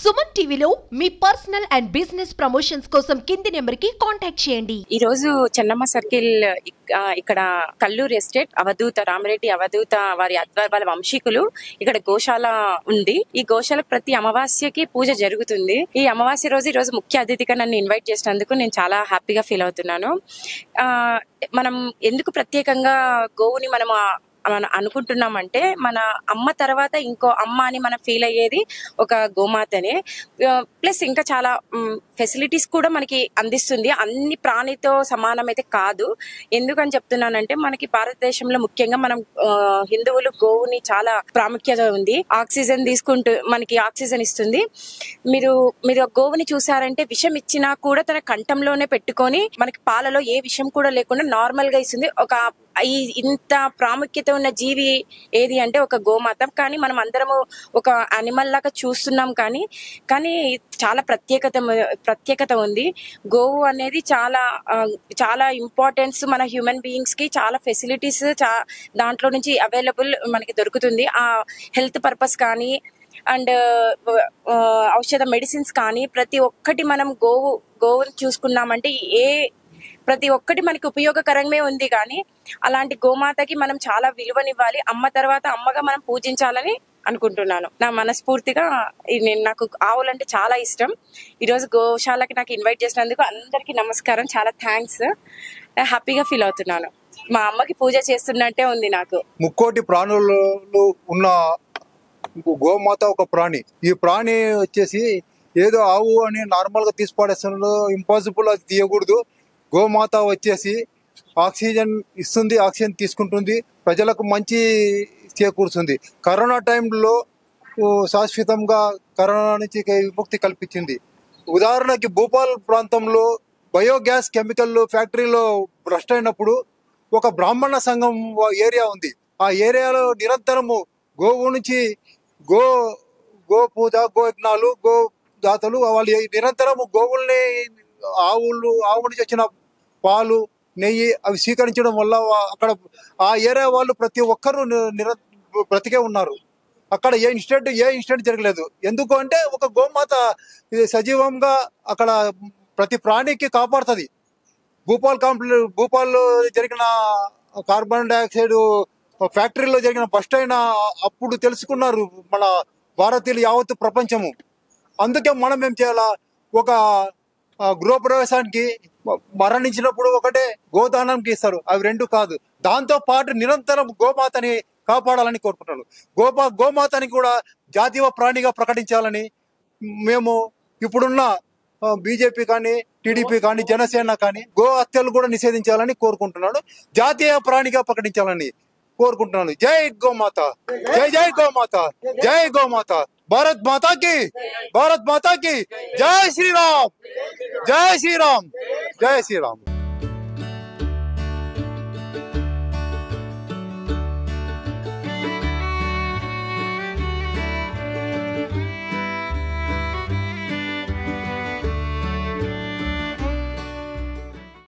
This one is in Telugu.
సుమన్ టీవీలో మీ పర్సనల్ అండ్ బిజినెస్ ప్రమోషన్స్ కోసం కింది నెంబర్ కి కాంటాక్ట్ చేయండి. ఈ రోజు చెన్నమ్మ సర్కిల్ ఇక్కడ కల్లూరు ఎస్టేట్ అవధూత రామరెడ్డి అవధూత వారి వాళ్ళ వంశీకులు ఇక్కడ గోశాల ఉంది. ఈ గోశాల ప్రతి అమావాస్యకి పూజ జరుగుతుంది. ఈ అమావాస్య రోజు ఈ రోజు ముఖ్య అతిథిగా నన్ను ఇన్వైట్ చేసినందుకు నేను చాలా హ్యాపీగా ఫీల్ అవుతున్నాను. మనం ఎందుకు ప్రత్యేకంగా గోవుని మనం అనుకుంటున్నామంటే మన అమ్మ తర్వాత ఇంకో అమ్మ అని మనం ఫీల్ అయ్యేది ఒక గోమాతనే. ప్లస్ ఇంకా చాలా ఫెసిలిటీస్ కూడా మనకి అందిస్తుంది. అన్ని ప్రాణితో సమానమైతే కాదు. ఎందుకని చెప్తున్నానంటే మనకి భారతదేశంలో ముఖ్యంగా మనం హిందువులు గోవుని చాలా ప్రాముఖ్యత ఉంది. ఆక్సిజన్ తీసుకుంటూ మనకి ఆక్సిజన్ ఇస్తుంది. మీరు గోవుని చూసారంటే విషం ఇచ్చినా కూడా తన కంఠంలోనే పెట్టుకొని మనకి పాలలో ఏ విషం కూడా లేకుండా నార్మల్ గా ఇస్తుంది. ఇంత ప్రాముఖ్యత ఉన్న జీవి ఏది అంటే ఒక గోమాత. కానీ మనం అందరము ఒక అనిమల్ లాగా చూస్తున్నాం. కానీ చాలా ప్రత్యేకత ఉంది. గోవు అనేది చాలా ఇంపార్టెన్స్ మన హ్యూమన్ బీయింగ్స్ కి. చాలా ఫెసిలిటీస్ దాంట్లో నుంచి అవైలబుల్ మనకి దొరుకుతుంది. ఆ హెల్త్ పర్పస్ కానీ అండ్ ఔషధ మెడిసిన్స్ కానీ ప్రతి ఒక్కటి మనం గోవుని చూసుకున్నామంటే ప్రతి ఒక్కటి మనకి ఉపయోగకరంగా ఉంది. కానీ అలాంటి గోమాతకి మనం చాలా విలువనివ్వాలి. అమ్మ తర్వాత అమ్మగా మనం పూజించాలని అనుకుంటున్నాను. నా మనస్ఫూర్తిగా నాకు ఆవులంటే చాలా ఇష్టం. ఈరోజు గోశాలకి నాకు ఇన్వైట్ చేసినందుకు అందరికీ నమస్కారం. చాలా థ్యాంక్స్. హ్యాపీగా ఫీల్ అవుతున్నాను. మా అమ్మకి పూజ చేస్తున్నట్టే ఉంది నాకు. ముక్కోటి ప్రాణులు ఉన్న గోమాత ఒక ప్రాణి. ఈ ప్రాణి వచ్చేసి ఏదో ఆవు అని నార్మల్ గా తీసిపడేస్తున్న ఇంపాసిబుల్, అది తీయకూడదు. గోమాత వచ్చేసి ఆక్సిజన్ ఇస్తుంది, ఆక్సిజన్ తీసుకుంటుంది, ప్రజలకు మంచి చేకూరుతుంది. కరోనా టైంలో శాశ్వతంగా కరోనా నుంచి విముక్తి కల్పించింది. ఉదాహరణకి భూపాల్ ప్రాంతంలో బయోగ్యాస్ కెమికల్ ఫ్యాక్టరీలో భ్రష్ట్ అయినప్పుడు ఒక బ్రాహ్మణ సంఘం ఏరియా ఉంది. ఆ ఏరియాలో నిరంతరము గోవు నుంచి గో పూజ, గో యజ్ఞాలు, గో దాతలు వాళ్ళు నిరంతరము గోవుల్ని ఆవు నుంచి వచ్చిన పాలు, నెయ్యి అవి స్వీకరించడం వల్ల అక్కడ ఆ ఏరియా వాళ్ళు ప్రతి ఒక్కరూ బ్రతికే ఉన్నారు. అక్కడ ఏ ఇన్సిడెంట్ జరగలేదు. ఎందుకు అంటే ఒక గోమాత సజీవంగా అక్కడ ప్రతి ప్రాణికి కాపాడుతుంది. భూపాల్లో జరిగిన కార్బన్ డైఆక్సైడ్ ఫ్యాక్టరీలో జరిగిన బస్ట్ అయిన అప్పుడు తెలుసుకున్నారు మన భారతీయులు, యావత్తు ప్రపంచము. అందుకే మనం ఏం చేయాలా, ఒక గృహప్రవేశానికి మరణించినప్పుడు ఒకటే గోదానంకి ఇస్తారు, అవి రెండు కాదు. దాంతో పాటు నిరంతరం గోమాతని కాపాడాలని కోరుకుంటున్నాను. గోమాతని కూడా జాతీయ ప్రాణిగా ప్రకటించాలని మేము ఇప్పుడున్న బీజేపీ కానీ, టీడీపీ కానీ, జనసేన కానీ గో హత్యలు కూడా నిషేధించాలని కోరుకుంటున్నాను. జాతీయ ప్రాణిగా ప్రకటించాలని కోరుకుంటున్నాను. జై గోమాత, జై జై గోమాత, జై గోమాత. భారత్ మాతా की, भारत माता की जय श्री राम, जय श्री राम, जय श्री राम.